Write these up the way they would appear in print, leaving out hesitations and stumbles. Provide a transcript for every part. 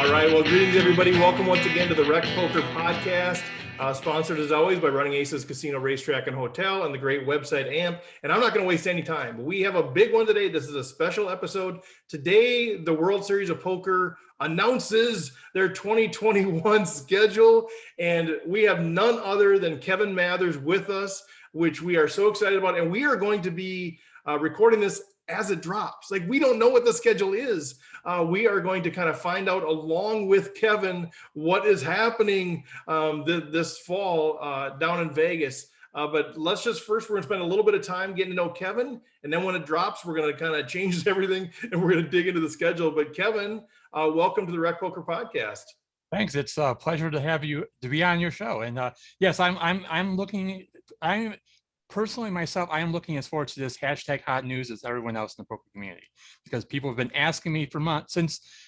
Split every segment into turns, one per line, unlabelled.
All right. Well, greetings, everybody. Welcome once again to the RecPoker podcast, sponsored as always by Running Aces Casino, Racetrack, and Hotel, and the great website AMP. And I'm not going to waste any time. We have a big one today. This is a special episode. Today, the World Series of Poker announces their 2021 schedule, and we have none other than Kevin Mathers with us, which we are so excited about. And we are going to be recording this as it drops. Like, we don't know what the schedule is. We are going to kind of find out along with Kevin what is happening this fall down in Vegas. But let's just first, we're going to spend a little bit of time getting to know Kevin. And then when it drops, we're going to kind of change everything and we're going to dig into the schedule. But Kevin, welcome to the RecPoker podcast.
Thanks. It's a pleasure to have you to be on your show. And yes, I'm personally myself, I am looking as forward to this hashtag hot news as everyone else in the poker community, because people have been asking me for months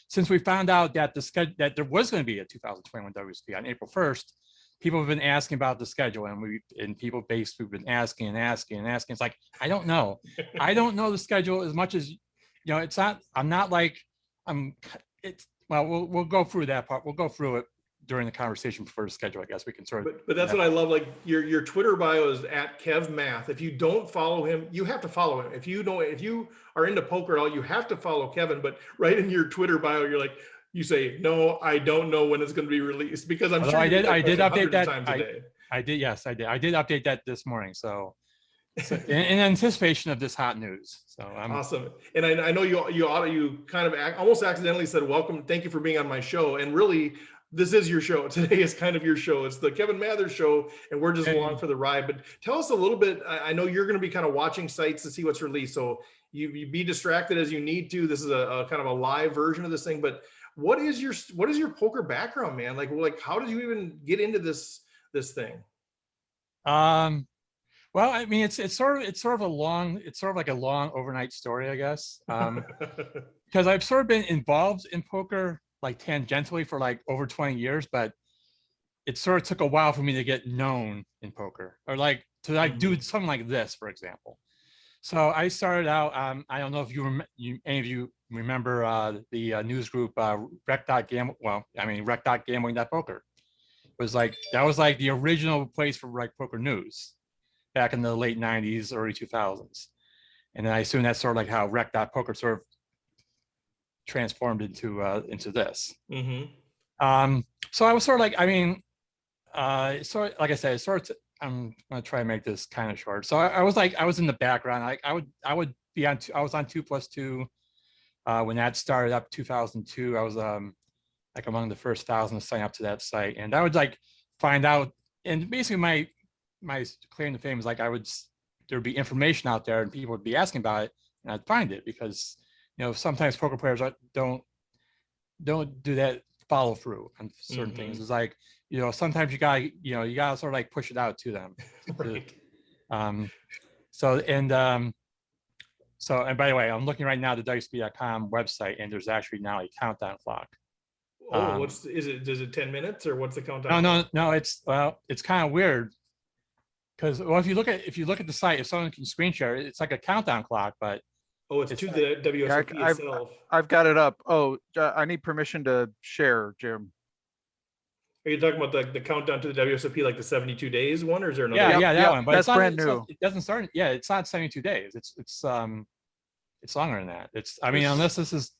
since we found out that that there was going to be a 2021 WSOP on April 1st. People have been asking about the schedule, and we've been asking and asking and asking. It's like, I don't know. I don't know the schedule as much as, it's not, I'm not like, we'll go through that part. We'll go through it during the conversation before the schedule, I guess we can sort of.
But that's what I love. Like your Twitter bio is @KevMath. If you don't follow him, you have to follow him. If you are into poker at all, you have to follow Kevin. But right in your Twitter bio, you're like, you say, no, I don't know when it's going to be released, because I'm sure
I did update that.
I did
update that this morning. So in anticipation of this hot news. So I'm
awesome. And I know you kind of almost accidentally said, welcome, thank you for being on my show. And really, this is your show. Today is kind of your show. It's the Kevin Mathers show, and we're just along for the ride. But tell us a little bit. I know you're going to be kind of watching sites to see what's released, so you be distracted as you need to. This is a kind of a live version of this thing. But what is your poker background, man? Like how did you even get into this thing?
Well, I mean, it's sort of like a long overnight story, I guess. Because I've sort of been involved in poker like tangentially for like over 20 years, but it sort of took a while for me to get known in poker, or like to like do something like this, for example. So I started out, I don't know if any of you remember the news group rec.gambling.poker. That was like the original place for RecPoker news back in the late 90s, early 2000s. And then I assume that's sort of like how rec.poker sort of transformed into this. So I was sort of like, sort of, like I said, I'm gonna try to make this kind of short. So I was in the background. I was on 2+2 when that started up 2002. I was like among the first 1,000 to sign up to that site, and I would like find out. And basically, my claim to fame is like there'd be information out there, and people would be asking about it, and I'd find it, because sometimes poker players don't do that follow through on certain things. It's like, sometimes you gotta sort of like push it out to them.
Right.
And by the way, I'm looking right now at the WSOP.com website, and there's actually now a countdown clock.
Oh, is it 10 minutes, or what's the countdown?
No, it's kind of weird, because if you look at the site, if someone can screen share it, it's like a countdown clock, but
it's to the WSOP itself.
I've got it up. Oh, I need permission to share, Jim.
Are you talking about the countdown to the WSOP, like the 72 days one, or is there another?
Yeah, that one. But
that's brand new.
It doesn't start. Yeah, it's not 72 days. It's longer than that. Unless this is.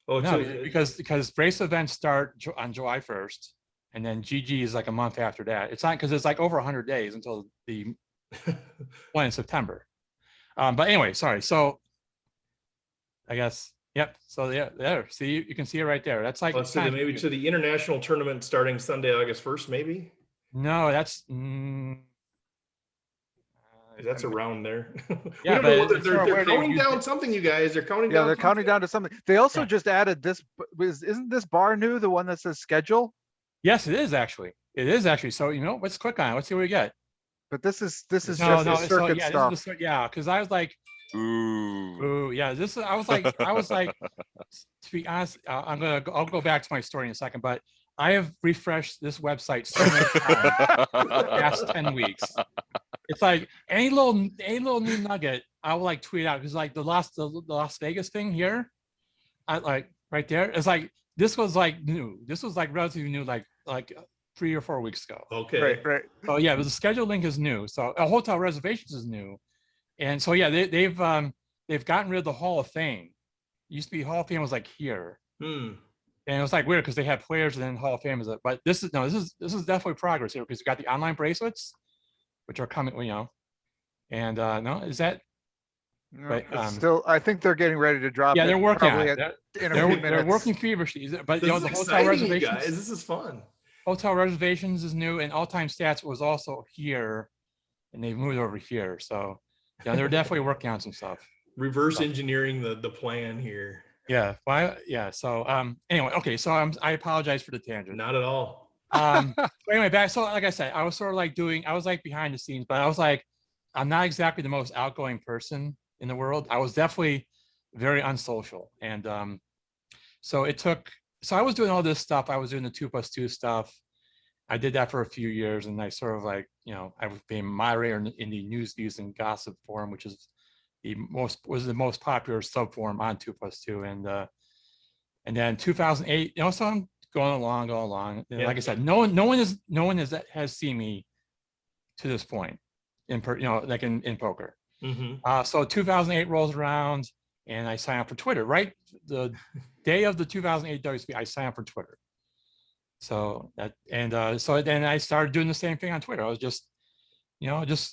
Because race events start on July 1st, and then GG is like a month after that. It's not, because it's like over 100 days until the one in September. But anyway, sorry. So I guess, yep. So yeah, there. See, you can see it right there. That's like
maybe to the international tournament starting Sunday, August 1st, maybe.
No, that's
that's around there.
Yeah,
but they're counting down something, you guys. They're counting down.
Yeah, they're counting down to something. They also just added this. Isn't this bar new? The one that says schedule?
Yes, it is actually. So let's click on it. Let's see what we get.
But this is just the circuit stuff.
Because I was like, ooh, yeah. I was like, to be honest, I'll go back to my story in a second, but I have refreshed this website so many times the past 10 weeks. It's like any little new nugget, I will like tweet out, because like the Las Vegas thing here, I like right there. It's like this was like new. This was like relatively new, like 3 or 4 weeks ago.
Okay.
Right.
So yeah, but the schedule link is new. So hotel reservations is new, and so yeah, they've gotten rid of the Hall of Fame. It used to be Hall of Fame was like here, and it was like weird because they had players and then Hall of Fame is. But this is definitely progress here because you got the online bracelets, which are coming, and no, is that?
No,
But
it's still, I think they're getting ready to drop
yeah,
it
they're working on
probably
it.
in a
They're
few
they're
minutes.
working feverishly. But
This is
the hotel
exciting, you
reservations,
guys. This is fun.
hotel reservations is new, and all time stats was also here, and they've moved over here. So yeah, they're definitely working on some stuff.
Reverse engineering the plan here.
Yeah. Well, yeah. So anyway, okay. So I apologize for the tangent.
Not at all.
But anyway, back. So like I said, I was sort of like I was like behind the scenes, but I was like, I'm not exactly the most outgoing person in the world. I was definitely very unsocial, and so it took. So I was doing all this stuff. I was doing the 2+2 stuff. I did that for a few years, and I sort of like, I became moderator in the news, views, and gossip forum, which is the most popular sub forum on 2+2, and then 2008. So I'm going along. And like I said, no one has seen me to this point like in poker. So 2008 rolls around, and I sign up for Twitter. Right, the day of the 2008 WSB, I sign up for Twitter. So so then I started doing the same thing on Twitter. I was just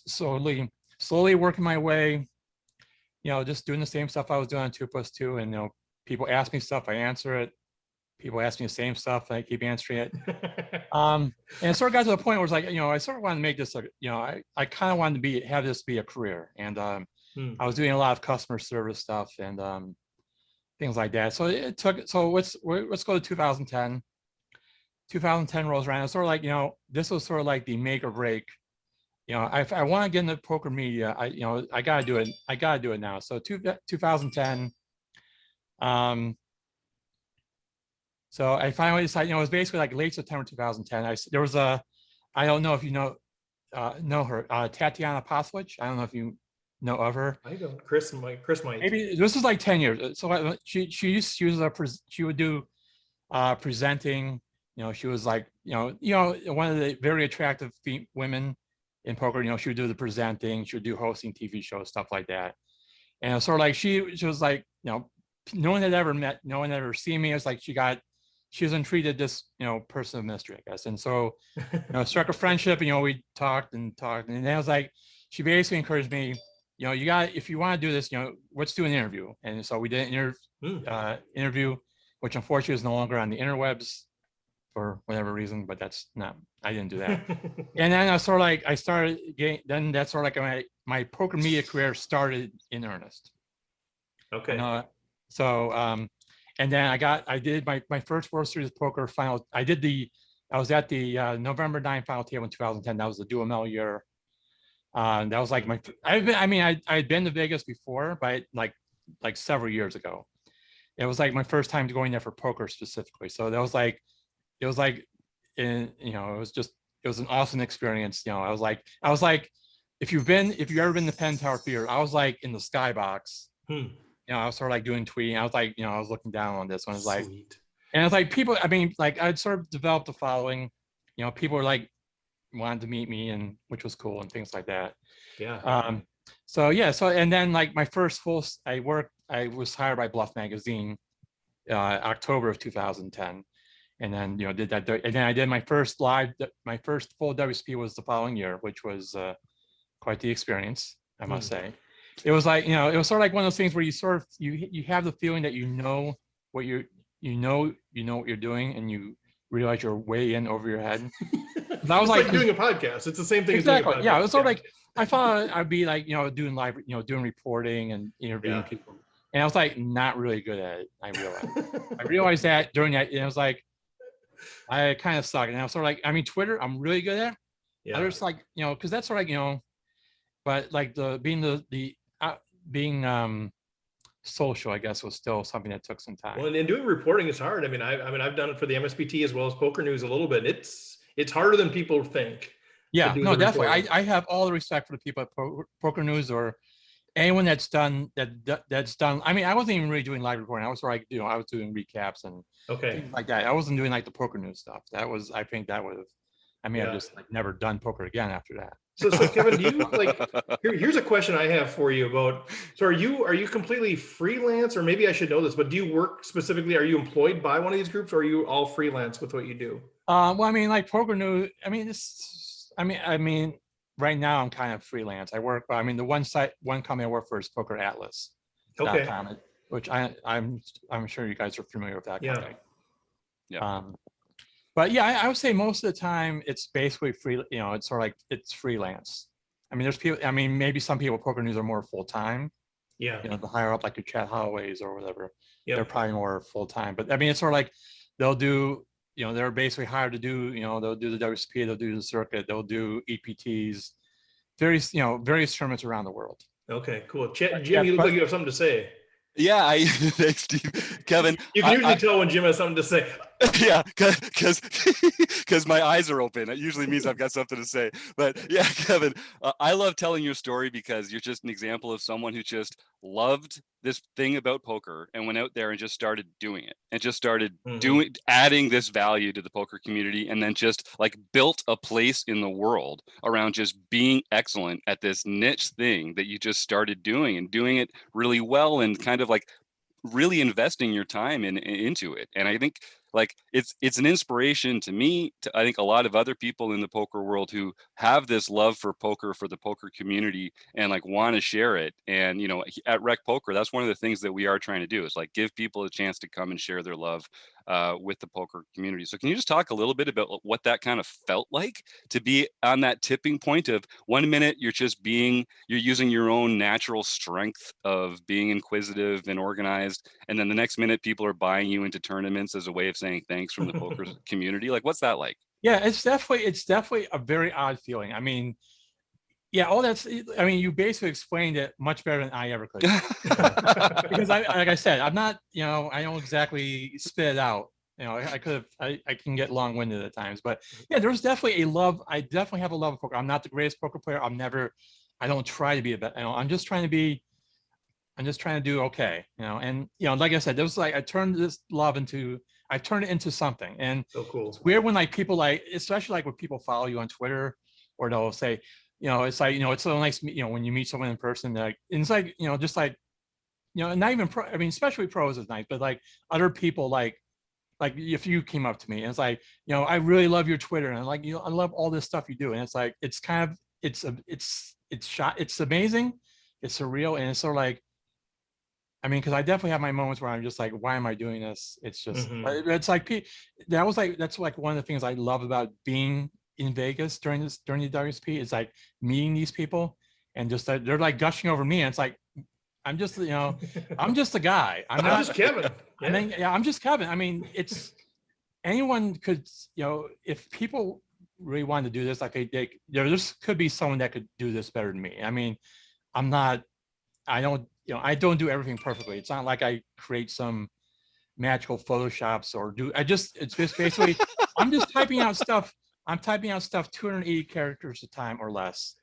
slowly working my way, just doing the same stuff I was doing on 2+2. And people ask me stuff, I answer it. People ask me the same stuff, I keep answering it. And it sort of got to the point where it's like, I sort of wanted to make this I kind of wanted to have this be a career. And I was doing a lot of customer service stuff and things like that. So let's go to 2010. 2010 rolls around. It's sort of like, this was sort of like the make or break. If I want to get into poker media, I gotta do it. I gotta do it now. So 2010. So I finally decided, it was basically like late September 2010. There was I don't know if you know her, Tatiana Poslich. I don't know if you know of her.
I don't. Chris might.
Maybe this was like 10 years. So she would do presenting. She was like, one of the very attractive women in poker. She would do the presenting, she would do hosting TV shows, stuff like that. And sort of like she was like, no one had ever met, no one had ever seen me. It's like she was intrigued at this, person of mystery, I guess. And so, struck a friendship, and we talked, and then I was like, she basically encouraged me, if you want to do this, let's do an interview. And so we did an interview, which unfortunately is no longer on the interwebs for whatever reason, but I didn't do that. And then that's sort of like my poker media career started in earnest.
Okay.
And then I did my first World Series poker final. I was at the November 9 final table in 2010. That was the Dual Mel year. That was like I'd been to Vegas before, but like several years ago. It was like my first time going there for poker specifically. So that was like, it was an awesome experience. I was like, if you've ever been to Penn Tower Theater, I was like in the skybox. I was sort of like doing tweeting. I was like, I was looking down on this one. It's like, and it's like people. I'd sort of developed a following. People were like wanted to meet me, and which was cool and things like that.
Yeah.
So and then like my first I was hired by Bluff Magazine, October of 2010. And then, did that. And then I did my first full WSP was the following year, which was quite the experience, I must say. It was like, it was sort of like one of those things where you have the feeling that what you're doing, and you realize you're way in over your head. I was like
doing a podcast. It's the same thing.
Exactly.
As doing a podcast.
Yeah. It was sort of like, I thought I'd be like, doing live, doing reporting and interviewing people. And I was like, not really good at it. I realized that during that, and I was like, I kind of suck. And I was sort of like, Twitter, I'm really good at. Yeah. I was like, because that's sort of like, but like being social, I guess, was still something that took some time.
Well, and doing reporting is hard. I've done it for the MSPT as well as Poker News a little bit. It's harder than people think.
Yeah, no, definitely. I have all the respect for the people at Poker News or anyone that's done that's done. I mean, I wasn't even really doing live recording. I was like, I was doing recaps and
Okay.
things like that. I wasn't doing like the poker news stuff. I think that would have. I mean, I've
Yeah.
just like never done poker again after that.
So Kevin, do you like here's a question I have for you about, so are you completely freelance, or maybe I should know this, but do you work specifically, are you employed by one of these groups, or are you all freelance with what you do?
Well, I mean, like poker news. I mean, I mean, right now I'm kind of freelance. I work. I mean, the one company I work for is PokerAtlas.com,
Okay.
which I'm sure you guys are familiar with that
Yeah.
company.
Yeah.
But yeah, I would say most of the time it's basically free. It's sort of like it's freelance. I mean, there's people. I mean, maybe some people with poker news are more full time.
Yeah.
The higher up, like your Chad Holloways or whatever,
Yep.
they're probably more full time. But I mean, it's sort of like they'll do. They're basically hired to do. They'll do the WSP, they'll do the circuit, they'll do EPTs, various tournaments around the world.
Okay, cool. Jim, you look like you have something to say.
Yeah, thanks, Steve. Kevin,
You can usually tell when Jim has something to say.
Yeah, because my eyes are open. It usually means I've got something to say. But yeah, Kevin, I love telling your story because you're just an example of someone who just loved this thing about poker and went out there and just started doing it and just started adding this value to the poker community, and then just like built a place in the world around just being excellent at this niche thing that you just started doing and doing it really well, and kind of like really investing your time into it. And I think like it's an inspiration to me, to I think a lot of other people in the poker world who have this love for poker, for the poker community, and like want to share it. And at RecPoker, that's one of the things that we are trying to do, is like give people a chance to come and share their love with the poker community. So can you just talk a little bit about what that kind of felt like to be on that tipping point of 1 minute you're using your own natural strength of being inquisitive and organized, and then the next minute people are buying you into tournaments as a way of saying thanks from the poker community? Like, what's that like?
Yeah, it's definitely a very odd feeling. I mean, yeah, you basically explained it much better than I ever could. Because like I said, I'm not, I don't exactly spit it out. I can get long-winded at times, but yeah, there's definitely a love. I definitely have a love of poker. I'm not the greatest poker player. I don't try to be I'm just trying to do okay, and like I said, there was like, I turned it into something. And
so cool.
It's weird when like people, like, especially like when people follow you on Twitter, or they'll say, it's like, it's so nice, when you meet someone in person, like, and it's like, just like, not even pro, I mean, especially pros is nice, but like other people, like if you came up to me and it's like, I really love your Twitter, and like, I love all this stuff you do. And it's like, it's kind of, it's amazing. It's surreal. And it's sort of like, I mean, because I definitely have my moments where I'm just like, why am I doing this? It's just, it's like, that's like one of the things I love about being in Vegas during the WSP. It's like meeting these people, and just they're like gushing over me. And it's like, I'm just, I'm just a guy. I'm
just Kevin.
Yeah. I mean, yeah, I'm just Kevin. I mean, it's, anyone could, if people really wanted to do this, like there could be someone that could do this better than me. I mean, I don't do everything perfectly. It's not like I create some magical Photoshops it's just basically, I'm just typing out stuff. I'm typing out stuff 280 characters a time or less.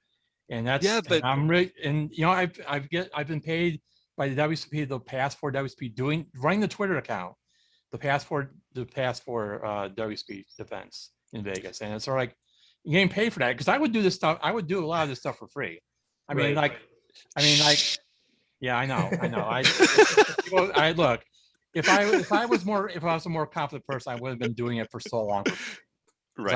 And that's,
yeah, but
I'm really, and I've been paid by the WSP, the past 4 WSP, running the Twitter account, the past four WSP events in Vegas. And it's sort of like, you're getting paid for that, because I would do this stuff. I would do a lot of this stuff for free. I mean, yeah, I know. I look, if I was a more confident person, I would have been doing it for so long. Right.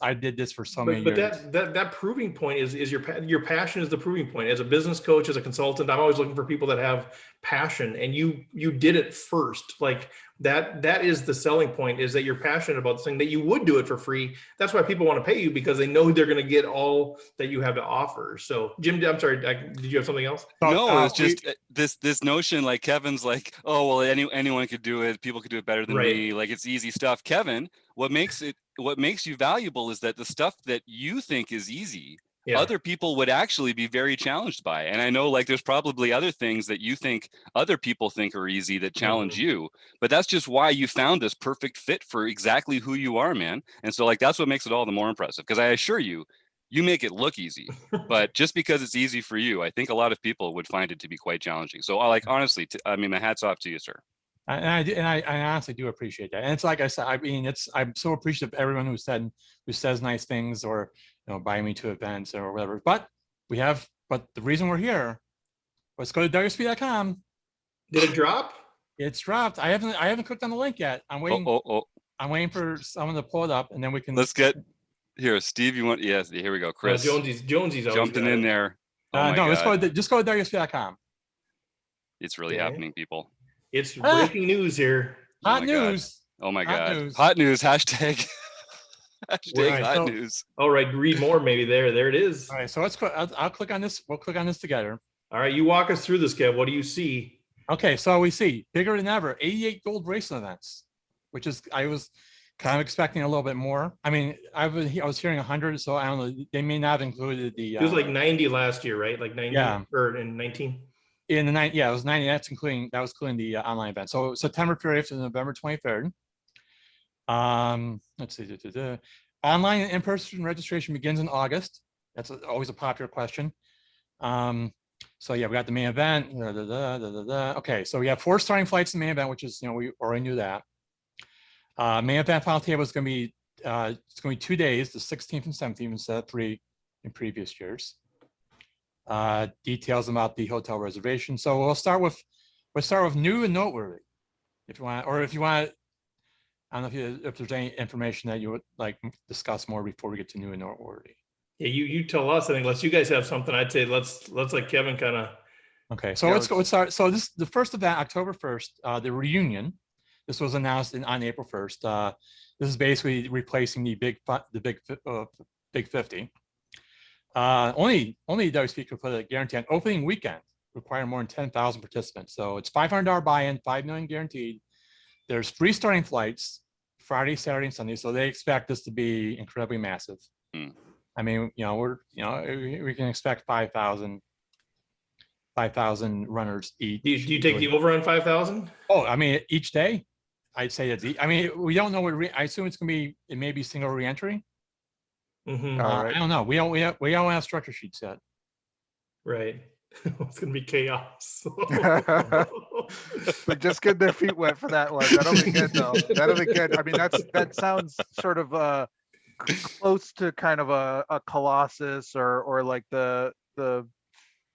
I did this for so many years.
But that proving point is your passion is the proving point. As a business coach, as a consultant, I'm always looking for people that have passion, and you did it first. Like that is the selling point, is that you're passionate about the thing, that you would do it for free. That's why people want to pay you, because they know they're going to get all that you have to offer. So Jim, I'm sorry, did you have something else?
No, it's just this notion, like Kevin's like, oh, well, anyone could do it. People could do it better than me. Like, it's easy stuff. Kevin, what makes you valuable is that the stuff that you think is easy, other people would actually be very challenged by. And I know, like, there's probably other things that you think other people think are easy that challenge you, but that's just why you found this perfect fit for exactly who you are, man. And so, like, that's what makes it all the more impressive, because I assure you, you make it look easy, but just because it's easy for you, I think a lot of people would find it to be quite challenging. So like, honestly, I mean, my hat's off to you, sir.
I honestly do appreciate that. And it's like I said, I mean, I'm so appreciative of everyone who says nice things or, buy me to events or whatever. But but the reason we're here, let's go to WSP.com.
Did it drop?
It's dropped. I haven't clicked on the link yet. I'm waiting. I'm waiting for someone to pull it up, and then we can.
Let's get here, Steve. You want? Yes. Here we go. Chris
Jonesy's always
jumping in there. Oh my
no,
God.
just go to WSP.com.
It's really happening, people.
It's breaking news here.
Hot news.
Oh my God. Hot news. Hashtag. Hashtag hot news.
All right, read more. Maybe there it is.
All right, so let's go. I'll click on this. We'll click on this together.
All right, you walk us through this, Kev. What do you see?
Okay, so we see bigger than ever, 88 gold bracelet events, which is I was kind of expecting a little bit more. I mean, I was hearing 100, so I don't know. They may not have included the.
It was like 90 last year, right? Like 90 or in 19.
In the night, yeah, it was 90. That was including the online event. So September 30th to November 23rd. Let's see. Online and in-person registration begins in August. That's always a popular question. So yeah, we got the main event. Okay, so we have 4 starting flights in the main event, which is we already knew that. Main event final table is going to be it's going to be 2 days, the 16th and 17th instead of 3 in previous years. Details about the hotel reservation. So we'll start with new and noteworthy, if you want, or if you want. I don't know if there's any information that you would like discuss more before we get to new and noteworthy.
Yeah, you tell us. I think unless you guys have something, I'd say let's let Kevin kind of.
Okay, so let's start. So this the first event, October 1st, the reunion. This was announced on April 1st. This is basically replacing the big 50. Only WSP could put a guarantee on opening weekend, requiring more than 10,000 participants. So it's $500 buy-in, $5 million guaranteed. There's 3 starting flights, Friday, Saturday, and Sunday. So they expect this to be incredibly massive. I mean, we can expect 5,000 runners each.
Do you take the over on 5,000?
Oh, I mean, each day, I'd say it's. I mean, we don't know what. I assume it may be single reentry.
Right.
I don't know. We don't have structure sheets yet.
Right. It's gonna be chaos.
But just get their feet wet for that one. That'll be good though. That'll be good. I mean, that sounds sort of close to kind of a Colossus or like the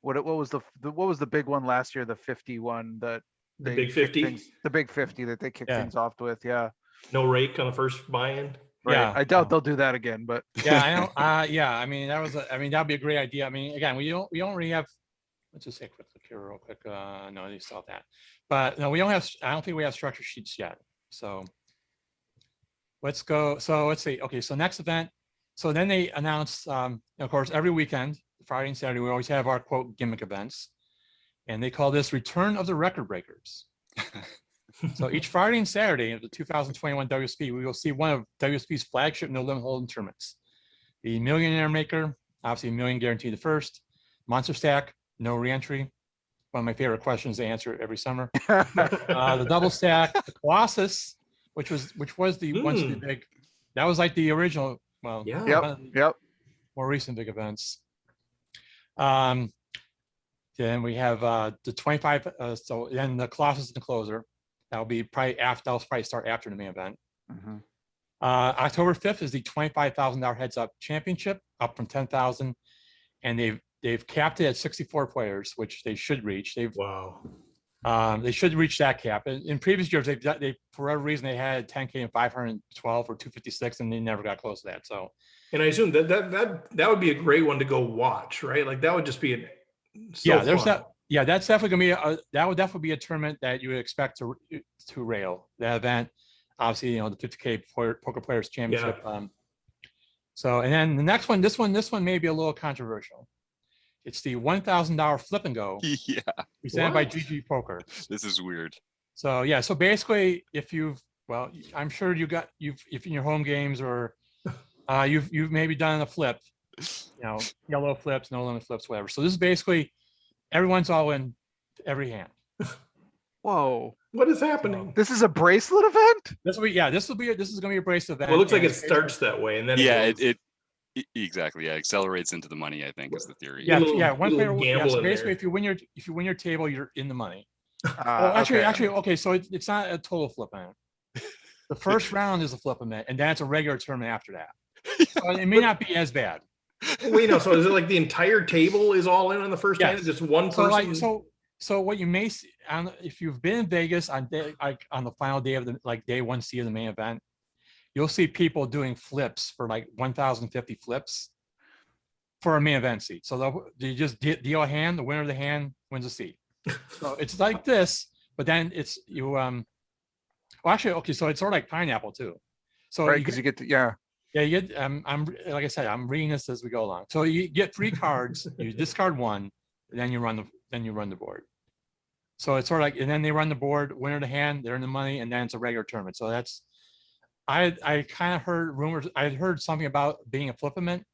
what was the big one last year, the 51 that
the big 50,
the big 50 that they kicked things off with. Yeah.
No rake on the first buy-in.
Right. Yeah, I doubt they'll do that again, but
yeah, I don't. Yeah, I mean that'd be a great idea. I mean, again, we don't really have. Let's just say quick look here real quick. No, they saw that, but no, we don't have. I don't think we have structure sheets yet. So let's go. So let's see. Okay, so next event. So then they announced, of course, every weekend, Friday and Saturday, we always have our quote gimmick events, and they call this Return of the Record Breakers. So each Friday and Saturday of the 2021 WSP, we will see one of WSP's flagship no limit hold'em tournaments. The Millionaire Maker, obviously $1 million guaranteed the first. Monster Stack, no reentry. One of my favorite questions to answer every summer. The Double Stack, the Colossus, which was the once the big. That was like the original. Well,
yep.
More recent big events. Then we have the 25. So then the Colossus and the Closer. That'll be probably after. That'll probably start after the main event. October 5th is the $25,000 heads up championship, up from 10,000, and they've capped it at 64 players, which they should reach. They should reach that cap. In previous years, they for whatever reason they had 10K and 512 or 256, and they never got close to that. So,
and I assume that would be a great one to go watch, right? Like that would just be
there's that. Yeah, that's definitely gonna be that would definitely be a tournament that you would expect to rail. That event, obviously, the 50K Poker Players Championship. So, and then the next one, this one may be a little controversial. It's the $1,000 flip and go.
Yeah.
Presented by GG Poker.
This is weird.
So yeah, so basically, if I'm sure if in your home games or you've maybe done a flip, yellow flips, no limit flips, whatever. So this is basically everyone's all in every hand.
Whoa.
What is happening?
This is a bracelet event?
This is going to be a bracelet event.
Well, it looks like it starts that way, and then
it Exactly. Yeah. Accelerates into the money, I think, is the theory.
Yeah,
little-
yeah. One
little
player. Yeah,
gamble
so
in
basically,
there.
if you win your table, you're in the money.
Okay.
Okay. So it's not a total flip event. The first round is a flip event, and then it's a regular tournament after that. So it may not be as bad.
Wait, no. So is it like the entire table is all in on the first hand?
Yes.
Just one
So
person?
like so what you may see if you've been in Vegas on the final day of the day 1C of the main event, you'll see people doing flips for like 1,050 flips for a main event seat. So they just deal a hand, the winner of the hand wins a seat. So it's like this, but then it's you well actually okay, so it's sort of like pineapple too. So
Right, because you get to, yeah.
yeah, you get I'm like I said, I'm reading this as we go along. So you get 3 cards, you discard 1, and then you run the board. So it's sort of like, and then they run the board, winner of the hand, they're in the money, and then it's a regular tournament. So that's I kind of heard rumors. I had heard something about being a flippament,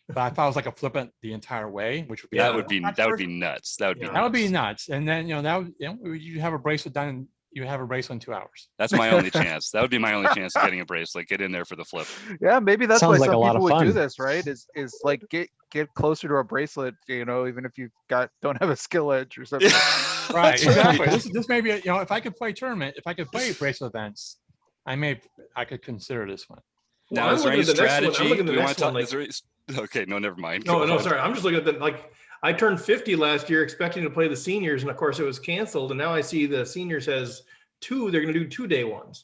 but I thought it was like a flippant the entire way, which would be
That would be nuts. That would be nuts.
that would be nuts. And then you have a bracelet done. You have a bracelet in 2 hours.
That's my only chance. That would be my only chance of getting a bracelet. Get in there for the flip.
Yeah, maybe that's why
Sounds like
some
a lot
people
of
would do
fun.
this, right? Is like get closer to a bracelet, even if you don't have a skill edge or something.
Right, exactly. This may be if I could play tournament, if I could play bracelet events, I could consider this one.
Well,
Now,
I'm
is there
looking
any
at the next one. I'm
strategy?
looking at
Do
the
we
next
want
one.
to talk? Okay, no, never mind.
No,
Go
no,
ahead.
sorry. I'm just looking at I turned 50 last year expecting to play the seniors, and of course it was canceled. And now I see the seniors has 2. They're going to do 2-day ones.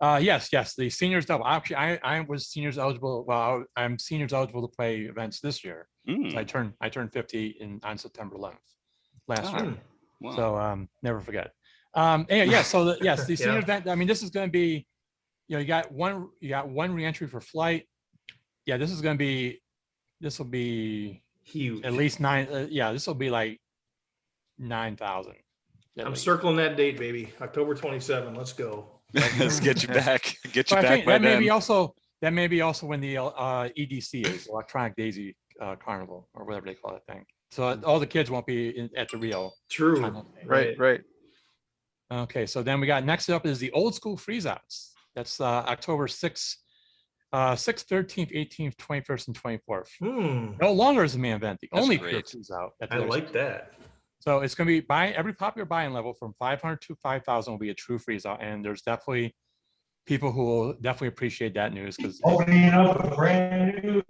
Yes. The seniors double. Actually, I was seniors eligible. Well, I'm seniors eligible to play events this year. So I turned 50 on September 11th last year.
Wow.
So never forget. Anyway, yeah. So the
Yeah.
senior event. I mean, this is going to be, you got one reentry for flight. Yeah, this will be
Huge.
at least 9. Yeah, this will be like 9,000.
I'm circling that date, baby. October 27. Let's go.
Let's get you back. Get you
But I
back
think
by
that may
then.
be also when the EDC is Electronic Daisy Carnival or whatever they call that thing. So all the kids won't be at the Rio.
True.
Right.
Okay, so then we got next up is the old school freeze outs. That's October 6th, 13th, 18th, 21st, and 24th. No longer is the main event. The
That's
only
great.
freeze out.
I like that.
So it's going to be every popular buy-in level from 500 to 5,000 will be a true freeze out, and there's definitely people who will definitely appreciate that news because
Opening up a brand new.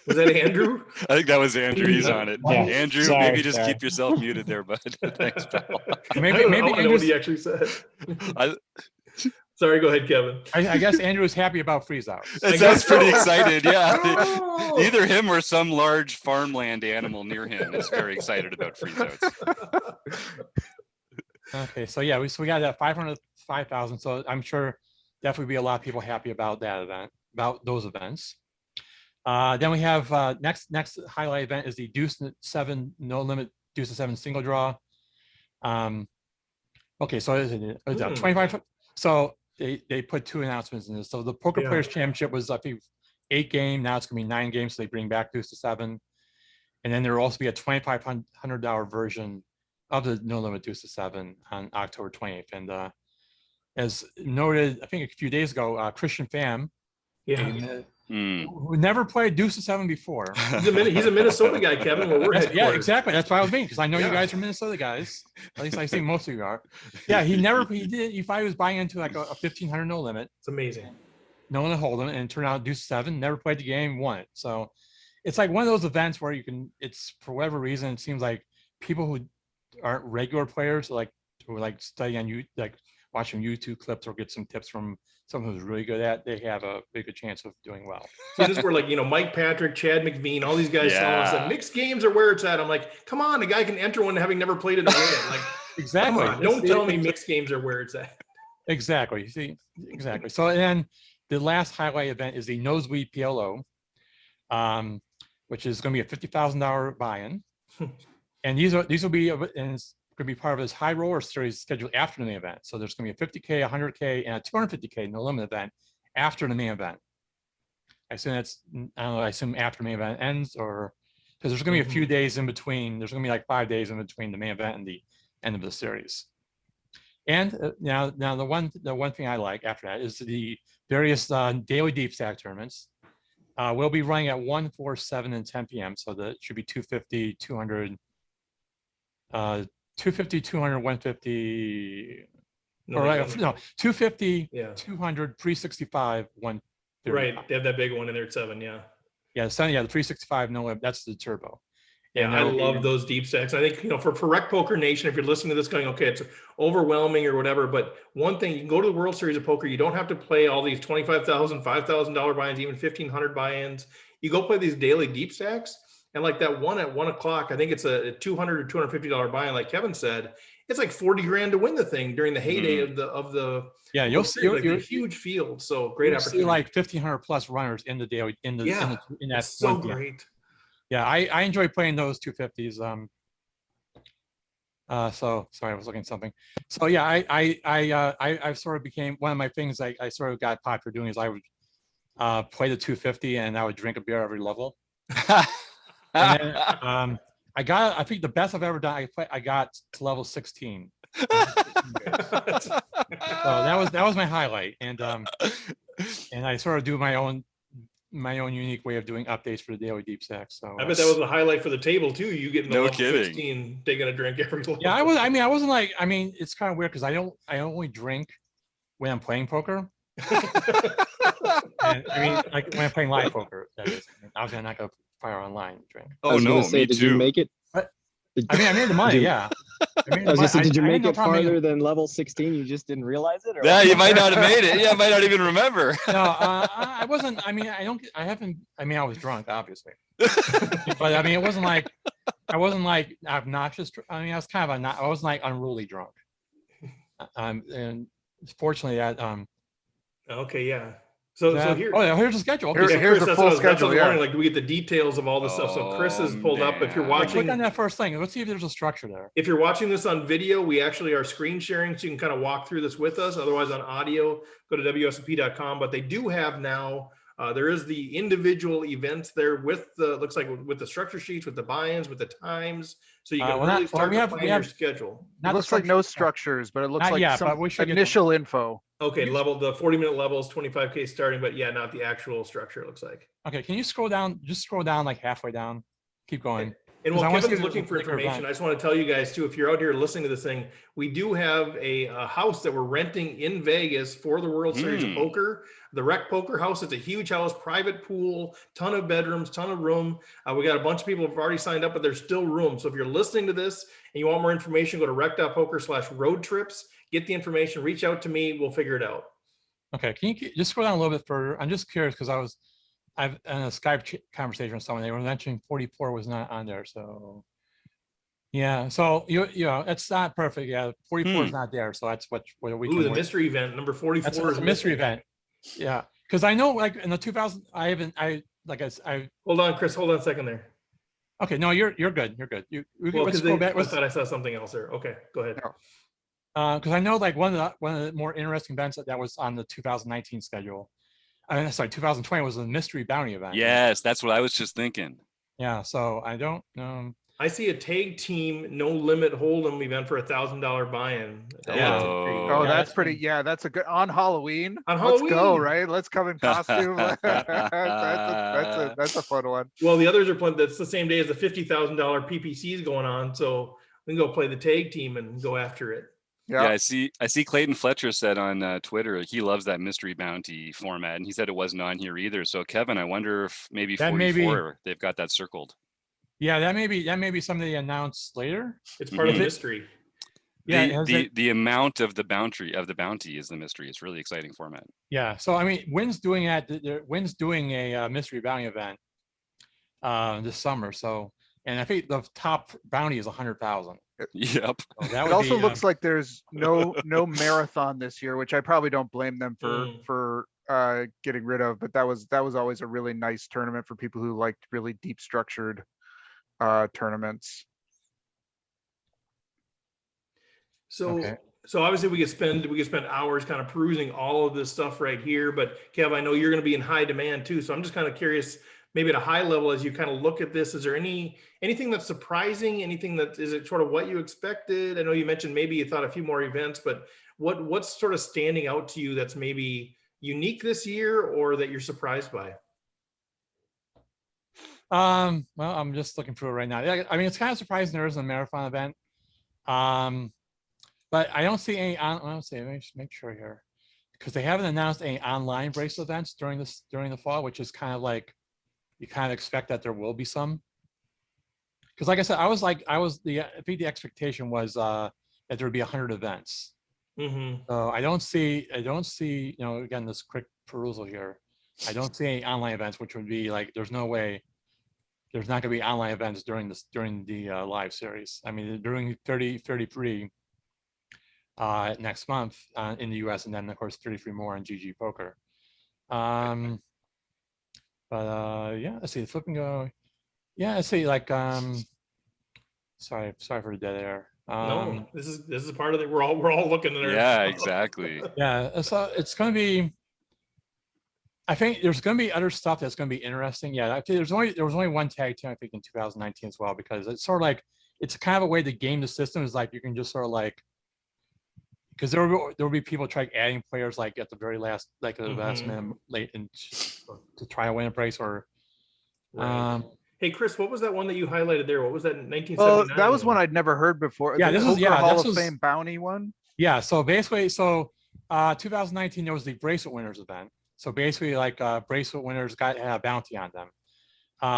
Was that Andrew?
I think that was Andrew. He's on it.
Yeah.
Andrew,
Sorry,
maybe just
sorry.
keep yourself muted there, bud. Thanks, pal.
maybe
I know what
Andrew's,
he actually said.
I-
Sorry, go ahead, Kevin.
I guess Andrew is happy about freeze outs.
It sounds pretty excited. Yeah.
Oh!
Either him or some large farmland animal near him is very excited about freeze outs.
Okay, so yeah, we got that 500, 5,000. So I'm sure definitely be a lot of people happy about that event, about those events. Then we have next highlight event is the Deuce 7 no limit Deuce 7 single draw. Okay, so it's 25. So they put 2 announcements in this. So the Poker Players Championship was I think 8 game. Now it's gonna be 9 games. So they bring back Deuce 7, and then there will also be a $2,500 version of the no limit Deuce 7 on October 28th. And as noted, I think a few days ago, Christian Pham, who never played Deuce 7 before.
He's a Minnesota guy, Kevin. Where we're
Yeah,
headquartered.
exactly. That's why I was being, because I know you guys are Minnesota guys. At least I think most of you are. Yeah, he thought he was buying into like a 1,500 no limit.
It's amazing.
No one to hold him, and it turned out Deuce 7, never played the game, won it. So it's like one of those events where it's for whatever reason, it seems like people who aren't regular players, like who like study on watching YouTube clips or get some tips from someone who's really good at, they have a bigger chance of doing well.
See, this is where Mike Patrick, Chad McVean, all these guys telling us that mixed games are where it's at. I'm like, come on, a guy can enter one having never played it and win it. Like,
Exactly.
come on, don't tell me mixed games are where it's at.
Exactly. You see, exactly. So then the last highlight event is the Nosebleed PLO, which is going to be a $50,000 buy-in, and these will be, and it's going to be part of his high roller series scheduled after the main event. So there's going to be a 50K, 100K, and a 250K no limit event after the main event. I assume I assume after the main event ends, or because there's going to be a few days in between. There's going to be like 5 days in between the main event and the end of the series. And now the one thing I like after that is the various daily deep stack tournaments. We'll be running at 1, 4, 7, and 10 p.m. So that should be 250, 200, 250, 200, 150,
No,
or
they
no,
don't.
250,
Yeah.
200, 365, 135.
Right. They have that big one in there at 7. Yeah.
Yeah, the 365, no limit. That's the turbo.
Yeah,
And
I
that'll be-
love those deep stacks. I think, for Rec Poker Nation, if you're listening to this going, okay, it's overwhelming or whatever, but one thing, you can go to the World Series of Poker. You don't have to play all these $25,000, $5,000 buy-ins, even 1,500 buy-ins. You go play these daily deep stacks. And like that one at 1 o'clock, I think it's a $200 or $250 buy-in, like Kevin said, it's like 40 grand to win the thing during the heyday of the
yeah, you'll
World
see,
Series, like a huge field. So great
you'll see
opportunity.
like 1,500 plus runners in the daily in that
It's so
1 p.m.
great.
Yeah, I enjoy playing those 250s. So sorry, I was looking at something. So yeah, I sort of became one of my things. I sort of got popular doing is I would play the 250 and I would drink a beer every level. And then, I think the best I've ever done. I got to level 16. So that was my highlight, and I sort of do my own unique way of doing updates for the daily deep stack. So
I bet that was the highlight for the table too. You getting the
No
level
kidding.
16, taking a drink every level.
yeah, I wasn't like. I mean, it's kind of weird because I only drink when I'm playing poker. And, I mean, like when I'm playing live poker. That is. I mean, obviously, I'm not gonna fire online and drink.
Oh
I was
no,
gonna say,
me
did
too.
you make it?
What?
Did-
I mean, I made the money.
did you-
Yeah.
I was gonna say, did you
I had
make
no
it
problem making-
farther than level 16? You just didn't realize it? Or
Yeah,
what?
you might not have made it. Yeah, I might not even remember.
No, I wasn't. I mean, I haven't. I mean, I was drunk, obviously, but I mean, it wasn't like I wasn't like obnoxious. I mean, I was kind of I wasn't like unruly drunk. And fortunately, that
Okay, yeah. So here.
Oh yeah, here's the schedule. Okay,
Here's
Yeah,
so
here's
Chris,
the
that's
full
what I was
schedule, yeah.
wondering. Like, do we get the details of all this stuff? So Chris has
Oh,
pulled up. If you're
man.
click on
watching,
that first thing. Let's see if there's a structure there.
if you're watching this on video, we actually are screen sharing, so you can kind of walk through this with us. Otherwise, on audio, go to wsop.com. But they do have now. There is the individual events there with the looks like with the structure sheets, with the buy-ins, with the times, so you can
Well,
really
Well,
start
we
to
have
plan
we
your
have
schedule.
It
not the
looks like no
structure.
structures, but it looks
Not
like
yet,
some
but we should get them.
initial info.
Okay, the 40-minute levels, 25K starting, but yeah, not the actual structure. It looks like.
Okay, can you scroll down? Just scroll down like halfway down. Keep going.
And
'Cause I
while
wanna see
Kevin's
if there's
looking
a
for
particular
information,
event.
I just want to tell you guys too, if you're out here listening to this thing, we do have a house that we're renting in Vegas for the World Series of Poker, the Rec Poker House. It's a huge house, private pool, ton of bedrooms, ton of room. We got a bunch of people who have already signed up, but there's still room. So if you're listening to this and you want more information, go to rec.poker/roadtrips, get the information, reach out to me, we'll figure it out.
Okay, can you just scroll down a little bit further? I'm just curious because I've in a Skype conversation with someone. They were mentioning 44 was not on there. So yeah, so you know it's not perfect. Yeah, 44 is not there. So that's what we
Ooh,
can
the
work.
mystery event, number 44
That's
is
a mystery
missing.
event. Yeah, because I know like in the 2000, I
Hold on, Chris, hold on a second there.
okay. No, you're good. You're good.
Well,
Let's
because
go back.
I thought I saw something else there. Okay, go ahead.
Because I know like one of the more interesting events that was on the 2019 schedule. I mean, sorry, 2020 was a mystery bounty event.
Yes, that's what I was just thinking.
Yeah. So I don't know.
I see a tag team no limit hold'em event for $1,000 buy-in.
Yeah.
Oh,
Oh,
Yeah,
that's
that's
pretty. Yeah, that's a good on Halloween.
On
Let's go,
Halloween.
right? Let's come in costume. That's a fun one.
Well, the others are playing. That's the same day as the $50,000 PPC is going on, so we can go play the tag team and go after it.
Yeah,
Yeah.
I see Clayton Fletcher said on Twitter he loves that mystery bounty format, and he said it wasn't on here either. So Kevin, I wonder if maybe
That
44
may be-
they've got that circled.
Yeah, that may be something they announce later.
It's part of the
Mhm.
mystery.
Yeah,
The amount of the bounty is the mystery. It's really exciting format.
Yeah. So I mean, Wynn's doing that. Wynn's doing a mystery bounty event this summer. So, and I think the top bounty is 100,000.
Yep.
So that
It
would
also
be,
looks like there's no marathon this year, which I probably don't blame them for getting rid of. But that was always a really nice tournament for people who liked really deep structured tournaments.
So,
Okay.
so obviously we could spend hours kind of perusing all of this stuff right here. But Kev, I know you're going to be in high demand too. So I'm just kind of curious, maybe at a high level, as you kind of look at this, is there anything that's surprising? Anything that is it sort of what you expected? I know you mentioned maybe you thought a few more events, but what's sort of standing out to you that's maybe unique this year or that you're surprised by?
Well, I'm just looking through it right now. Yeah, I mean, it's kind of surprising there isn't a marathon event. But I don't see any on, let me just make sure here, because they haven't announced any online bracelet events during the fall, which is kind of like, you kind of expect that there will be some. Because like I said, I think the expectation was that there would be 100 events.
Mm-hmm.
So I don't see, again, this quick perusal here. I don't see any online events, which would be like, there's no way there's not going to be online events during the live series. I mean, during 33 next month in the US, and then of course 33 more on GG Poker. But yeah, let's see, the flip and go. Yeah, let's see, like sorry for the dead air.
No, this is part of it. We're all looking at it.
Yeah, exactly.
Yeah, so it's going to be, I think there's going to be other stuff that's going to be interesting. Yeah, I think there was only one tag team, I think, in 2019 as well, because it's sort of like, it's kind of a way to game the system, is like you can just sort of like, because there will be people trying adding players like at the very last, like the last minute late and to try to win a brace or.
Right. Hey Chris, what was that one that you highlighted there? What was that, 1979?
Well, that was one I'd never heard before.
Yeah,
The
this is,
Poker Hall
this
of
was,
Fame bounty one.
Yeah, so basically, 2019 there was the bracelet winners event. So basically, like bracelet winners got a bounty on them.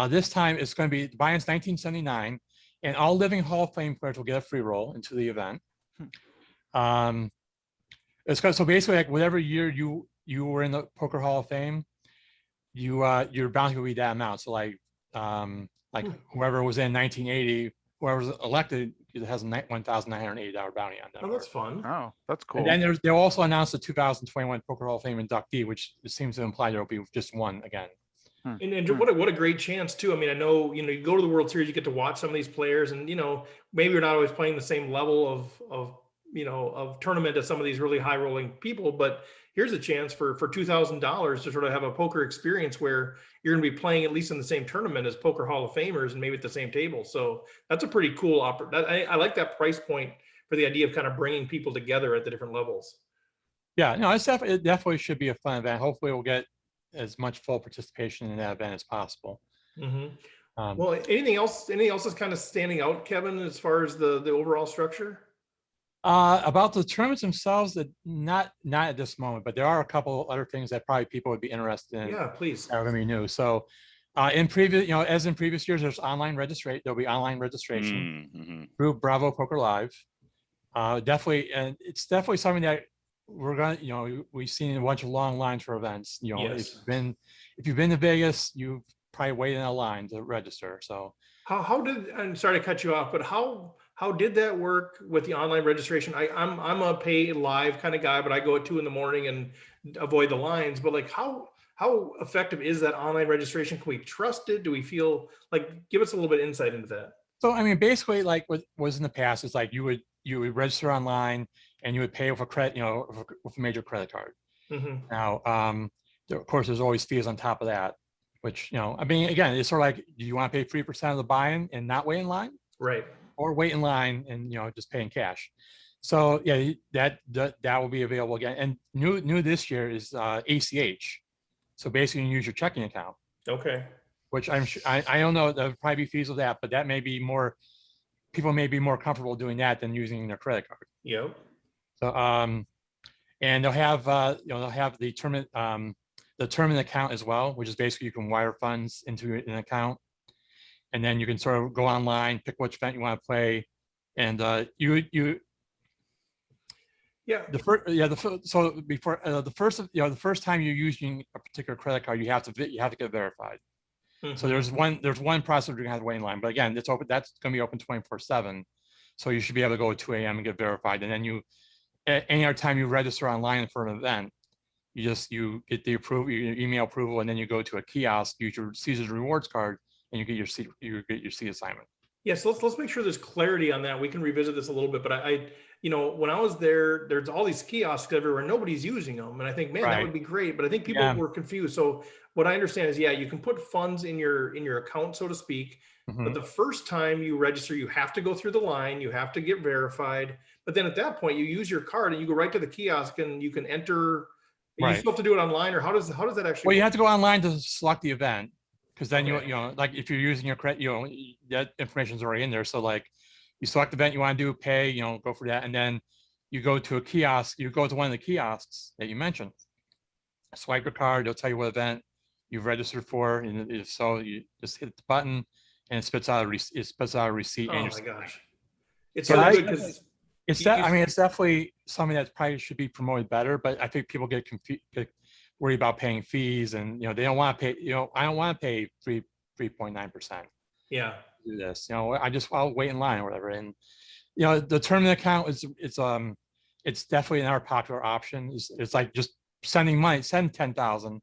This time it's going to be, the buy-in's 1979, and all living Hall of Fame players will get a free roll into the event. It's so basically like whatever year you were in the Poker Hall of Fame, your bounty will be that amount. So like whoever was in 1980, whoever was elected, it has a $1,980 bounty on them.
Oh, that's fun.
Oh, that's cool.
And then they'll also announce the 2021 Poker Hall of Fame inductee, which seems to imply there will be just one again.
And what a great chance too. I mean, I know, you go to the World Series, you get to watch some of these players, and maybe you're not always playing the same level of tournament as some of these really high rolling people, but here's a chance for $2,000 to sort of have a poker experience where you're going to be playing at least in the same tournament as Poker Hall of Famers and maybe at the same table. So that's a pretty cool I like that price point for the idea of kind of bringing people together at the different levels.
Yeah, no, it definitely should be a fun event. Hopefully we'll get as much full participation in that event as possible.
Well, anything else that's kind of standing out, Kevin, as far as the overall structure?
About the tournaments themselves, that not at this moment, but there are a couple other things that probably people would be interested in.
Yeah, please.
That are going to be new. So in previous, as in previous years, there's online registration. There'll be online registration through Bravo Poker Live. Definitely, and it's definitely something that we're gonna, we've seen a bunch of long lines for events.
Yes.
if you've been to Vegas, you've probably waited in a line to register. So
I'm sorry to cut you off, but how did that work with the online registration? I'm a pay live kind of guy, but I go at 2 a.m. and avoid the lines. But like, how effective is that online registration? Can we trust it? Do we feel like, give us a little bit of insight into that?
So, I mean, basically like what was in the past is like you would register online and you would pay with a credit, with a major credit card. Now, of course, there's always fees on top of that, which, I mean, again, it's sort of like, do you want to pay 3% of the buy-in and not wait in line?
Right.
Or wait in line and, just pay in cash. So yeah, that will be available again. And new this year is ACH. So basically you can use your checking account.
Okay.
Which I'm sure, I don't know, there'll probably be fees with that, but that may be more, people may be more comfortable doing that than using their credit card.
Yep.
So, and they'll have, they'll have the tournament account as well, which is basically you can wire funds into an account. And then you can sort of go online, pick which event you want to play. And the first time you're using a particular credit card, you have to get verified. So there's one process you're gonna have to wait in line, but again, it's open. That's gonna be open 24/7. So you should be able to go at 2 a.m. and get verified. And then any other time you register online for an event, you get the approval, your email approval, and then you go to a kiosk, use your Caesars Rewards card, and you get your seat assignment.
Yes, let's make sure there's clarity on that. We can revisit this a little bit, but I when I was there, there's all these kiosks everywhere. Nobody's using them, and I think, man, that would be great. But I think people were confused. So what I understand is, you can put funds in your account, so to speak. But the first time you register, you have to go through the line. You have to get verified. But then at that point, you use your card and you go right to the kiosk and you can enter. You still have to do it online, or how does that actually?
Well, you have to go online to select the event. because then
Okay.
you know, like if you're using your credit, you know, that information's already in there. So like you select the event you want to do, pay, you know, go for that, and then you go to a kiosk. You go to one of the kiosks that you mentioned. Swipe your card. It'll tell you what event you've registered for, and if so, you just hit the button, and it spits out a receipt.
Oh
And
my gosh, it's
Yeah,
so
I-
good because
it's that. I mean, it's definitely something that probably should be promoted better. But I think people get confused, get worried about paying fees, and you know, they don't want to pay. You know, I don't want to pay 3.9%
yeah.
do this. You know, I'll wait in line or whatever. And you know, the tournament account it's definitely another popular option. It's like just sending money, send 10,000,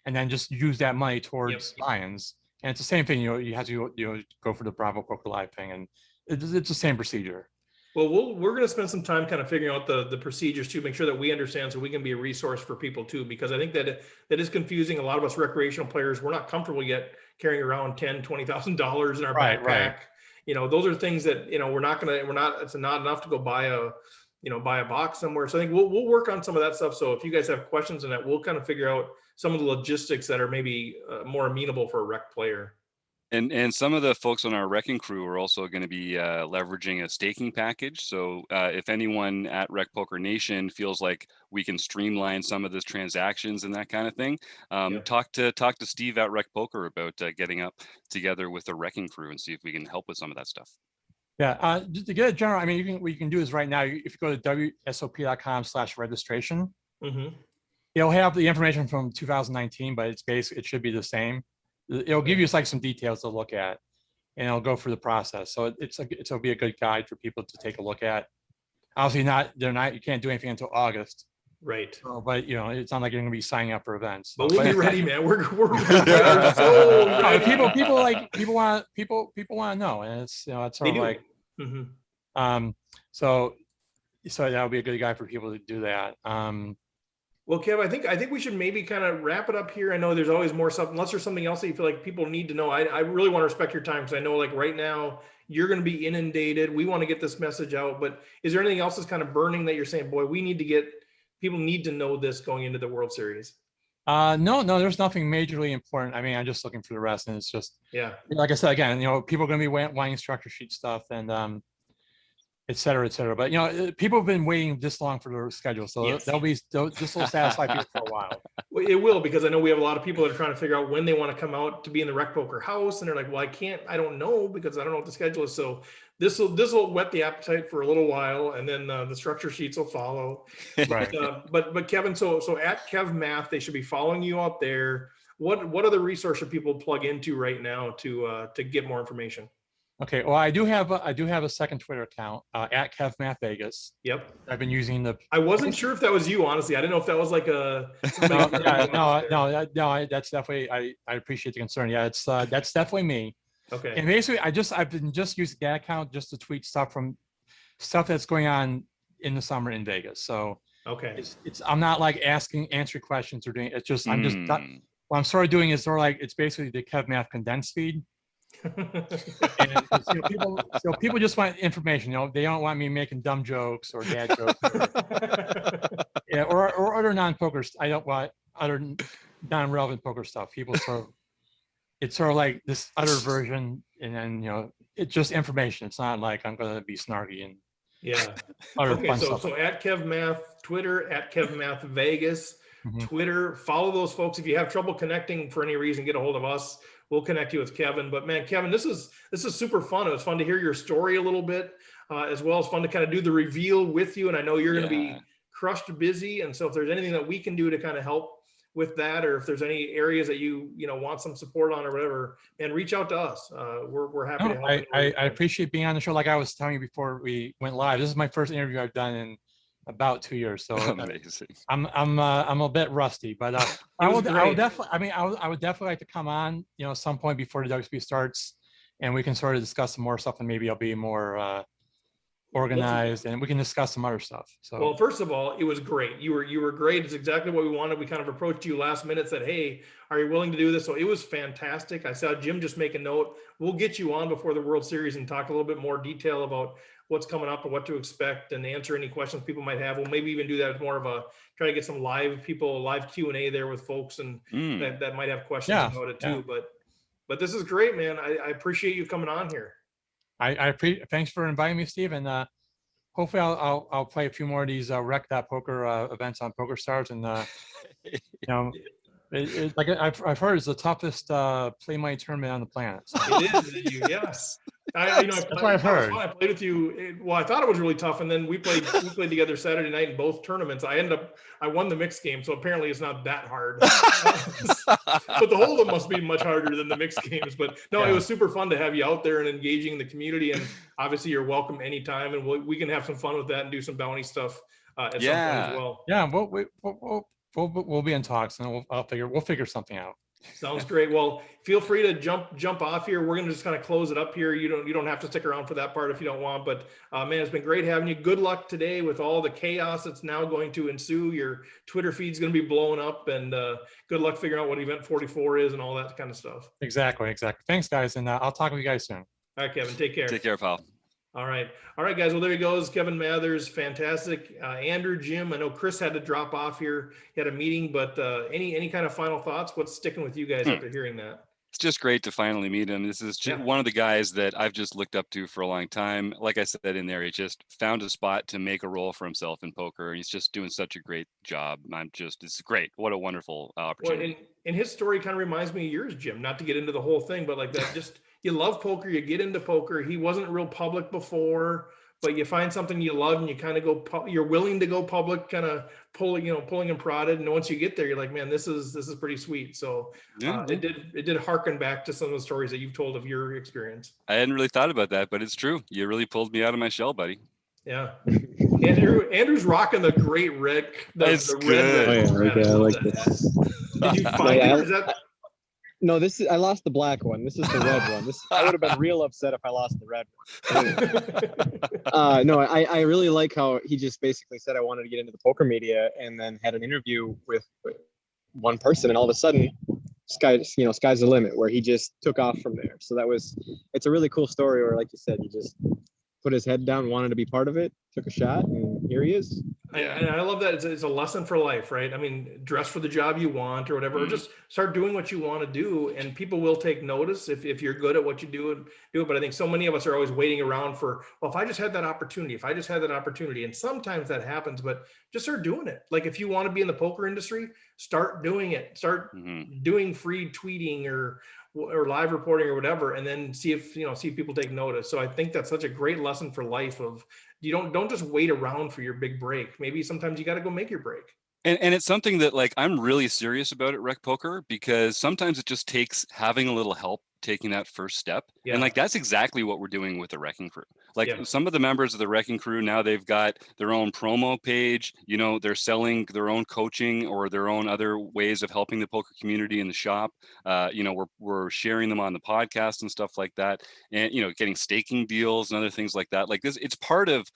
and then just use that money towards buy-ins. And it's the same thing. You know, you have to go for the Bravo Poker Live thing, and it's the same procedure.
Well, we're going to spend some time kind of figuring out the procedures to make sure that we understand, so we can be a resource for people too, because I think that is confusing. A lot of us recreational players, we're not comfortable yet carrying around $10,000-$20,000 in our
Right,
backpack.
right.
You know, those are things that, you know, it's not enough to go buy a box somewhere. So I think we'll work on some of that stuff. So if you guys have questions on that, we'll kind of figure out some of the logistics that are maybe more amenable for a rec player.
And some of the folks on our wrecking crew are also going to be leveraging a staking package. So if anyone at RecPoker Nation feels like we can streamline some of these transactions and that kind of thing, talk to Steve at RecPoker about getting up together with the wrecking crew and see if we can help with some of that stuff.
Yeah, just to get a general, I mean, what you can do is right now, if you go to wsop.com/registration, it'll have the information from 2019, but it's basically, it should be the same. It'll give you like some details to look at, and it'll go through the process. So it'll be a good guide for people to take a look at. Obviously, you can't do anything until August.
Right.
So, but you know, it's not like you're going to be signing up for events.
But we'll be ready, man. We're so
No,
ready.
people want to know, and it's, you know, it's sort of like, so that'll be a good guide for people to do that.
Well, Kev, I think we should maybe kind of wrap it up here. I know there's always more stuff, unless there's something else that you feel like people need to know. I really want to respect your time, because I know like right now you're going to be inundated. We want to get this message out, but is there anything else that's kind of burning that you're saying, boy, people need to know this going into the World Series?
No, there's nothing majorly important. I mean, I'm just looking for the rest, and it's just, like I said, again, you know, people are going to be wanting structure sheet stuff, and et cetera, et cetera. But you know, people have been waiting this long for their schedule, so this will satisfy people for a while.
Well, it will, because I know we have a lot of people that are trying to figure out when they want to come out to be in the RecPoker house, and they're like, well, I don't know, because I don't know what the schedule is. So this will whet the appetite for a little while, and then the structure sheets will follow.
Right.
But Kevin, so at Kev Math, they should be following you out there. What other resource should people plug into right now to get more information?
Okay. Well, I do have a second Twitter account at KevMathVegas.
Yep.
I've been using the.
I wasn't sure if that was you, honestly. I didn't know if that was like a.
No. That's definitely. I appreciate the concern. Yeah, that's definitely me.
Okay.
And basically, I've been just using that account just to tweet stuff that's going on in the summer in Vegas. So
okay,
I'm not like answering questions or doing. It's just what I'm sort of doing is sort of like, it's basically the Kev Math condensed feed. And people just want information. You know, they don't want me making dumb jokes or dad jokes, or other non-poker. I don't want other non-relevant poker stuff. People it's sort of like this other version, and then you know, it's just information. It's not like I'm going to be snarky and other fun stuff.
So at Kev Math Twitter, at Kev Math Vegas Twitter, follow those folks. If you have trouble connecting for any reason, get a hold of us. We'll connect you with Kevin. But man, Kevin, this is super fun. It was fun to hear your story a little bit, as well as fun to kind of do the reveal with you. And I know you're going to be crushed busy. And so if there's anything that we can do to kind of help with that, or if there's any areas that you want some support on or whatever, and reach out to us. We're happy to help.
I appreciate being on the show. Like I was telling you before we went live, this is my first interview I've done in about 2 years. So
amazing.
I'm a bit rusty, but I would definitely like to come on, some point before the WSB starts, and we can sort of discuss some more stuff, and maybe I'll be more organized, and we can discuss some other stuff. So,
well, first of all, it was great. You were great. It's exactly what we wanted. We kind of approached you last minute, said, hey, are you willing to do this? So it was fantastic. I saw Jim just make a note. We'll get you on before the World Series and talk a little bit more detail about what's coming up and what to expect, and answer any questions people might have. We'll maybe even do that as more of try to get some live Q&A there with folks, and that might have questions about it too. But this is great, man. I appreciate you coming on here.
Thanks for inviting me, Steve, and hopefully I'll play a few more of these rec.poker events on PokerStars, and you know, like I've heard it's the toughest play money tournament on the planet. So.
It is, yes.
That's what I've heard.
I played with you. Well, I thought it was really tough, and then we played together Saturday night in both tournaments. I won the mixed game, so apparently it's not that hard. But the hold'em must be much harder than the mixed games. But no, It was super fun to have you out there and engaging in the community. And obviously, you're welcome anytime, and we can have some fun with that and do some bounty stuff at some point as well.
Yeah, we'll be in talks, and we'll figure something out.
Sounds great. Well, feel free to jump off here. We're going to just kind of close it up here. You don't have to stick around for that part if you don't want, but man, it's been great having you. Good luck today with all the chaos that's now going to ensue. Your Twitter feed's going to be blowing up, and good luck figuring out what event 44 is and all that kind of stuff.
Exactly. Thanks, guys. And I'll talk with you guys soon.
All right, Kevin, take care.
Take care, pal.
All right, guys. Well, there he goes, Kevin Mathers, fantastic. Andrew, Jim, I know Chris had to drop off here. He had a meeting, but any kind of final thoughts? What's sticking with you guys after hearing that?
It's just great to finally meet him. This is one of the guys that I've just looked up to for a long time. Like I said in there, he just found a spot to make a role for himself in poker. He's just doing such a great job. It's great. What a wonderful opportunity.
Well, and his story kind of reminds me of yours, Jim. Not to get into the whole thing, but like that, just you love poker, you get into poker. He wasn't real public before, but you find something you love and you kind of you're willing to go public, kind of pulling and prodded. And once you get there, you're like, man, this is pretty sweet. So it did harken back to some of the stories that you've told of your experience.
I hadn't really thought about that, but it's true. You really pulled me out of my shell, buddy.
Yeah. Andrew's rocking the great rec.
That's
the
good.
I like this.
Did you find it? Is that...
No, I lost the black one. This is the red one. I would have been real upset if I lost the red one. No, I really like how he just basically said I wanted to get into the poker media, and then had an interview with one person, and all of a sudden, sky's the limit, where he just took off from there. So it's a really cool story, where, like you said, he just put his head down, wanted to be part of it, took a shot, and here he is.
I love that. It's a lesson for life, right? I mean, dress for the job you want or whatever, or just start doing what you want to do, and people will take notice if you're good at what you do it. But I think so many of us are always waiting around for, well, if I just had that opportunity, and sometimes that happens, but just start doing it. Like if you want to be in the poker industry, start doing it. Start doing free tweeting or live reporting or whatever, and then see if people take notice. So I think that's such a great lesson for life of, you don't just wait around for your big break. Maybe sometimes you got to go make your break.
And it's something that, like, I'm really serious about at RecPoker, because sometimes it just takes having a little help taking that first step. And like, that's exactly what we're doing with the Wrecking Crew. Like some of the members of the Wrecking Crew, now they've got their own promo page, they're selling their own coaching or their own other ways of helping the poker community in the shop. We're sharing them on the podcast and stuff like that. And, getting staking deals and other things like that. Like this, it's part of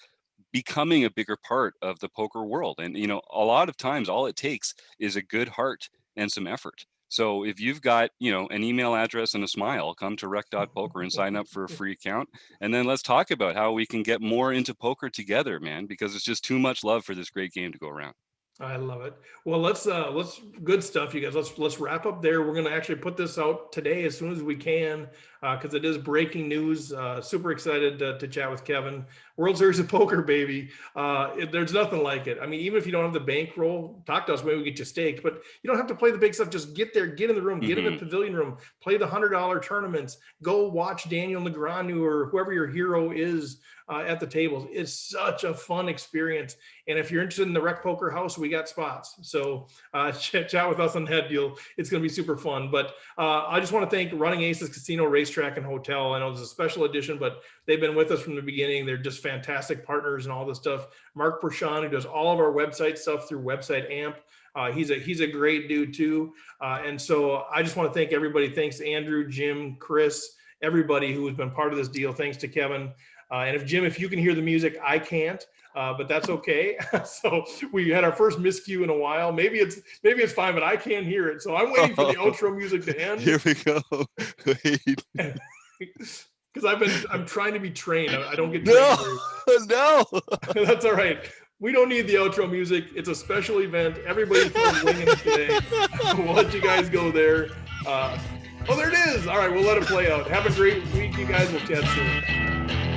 becoming a bigger part of the poker world. And, a lot of times all it takes is a good heart and some effort. So if you've got, an email address and a smile, come to rec.poker and sign up for a free account. And then let's talk about how we can get more into poker together, man, because it's just too much love for this great game to go around.
I love it. Well, let's good stuff, you guys. Let's wrap up there. We're going to actually put this out today as soon as we can, because it is breaking news. Super excited to chat with Kevin. World Series of Poker, baby. There's nothing like it. I mean, even if you don't have the bankroll, talk to us. Maybe we get you staked, but you don't have to play the big stuff. Just get there, get in the room, get in the pavilion room, play the $100 tournaments, go watch Daniel Negreanu or whoever your hero is at the tables. It's such a fun experience. And if you're interested in the Rec Poker House, we got spots. So chat with us on that deal. It's going to be super fun. But I just want to thank Running Aces Casino, Racetrack, and Hotel. I know it's a special edition, but they've been with us from the beginning. They're just fantastic partners and all this stuff. Mark Pershawn, who does all of our website stuff through Website Amp. He's a great dude too. And so I just want to thank everybody. Thanks to Andrew, Jim, Chris, everybody who has been part of this deal. Thanks to Kevin. And if you can hear the music, I can't, but that's okay. So we had our first miscue in a while. Maybe it's fine, but I can't hear it. So I'm waiting for the outro music to end.
Here we go.
Because I'm trying to be trained. I don't get trained.
No.
That's all right. We don't need the outro music. It's a special event. Everybody's winging it today. We'll let you guys go there. Oh, there it is. All right, we'll let it play out. Have a great week, you guys. We'll chat soon.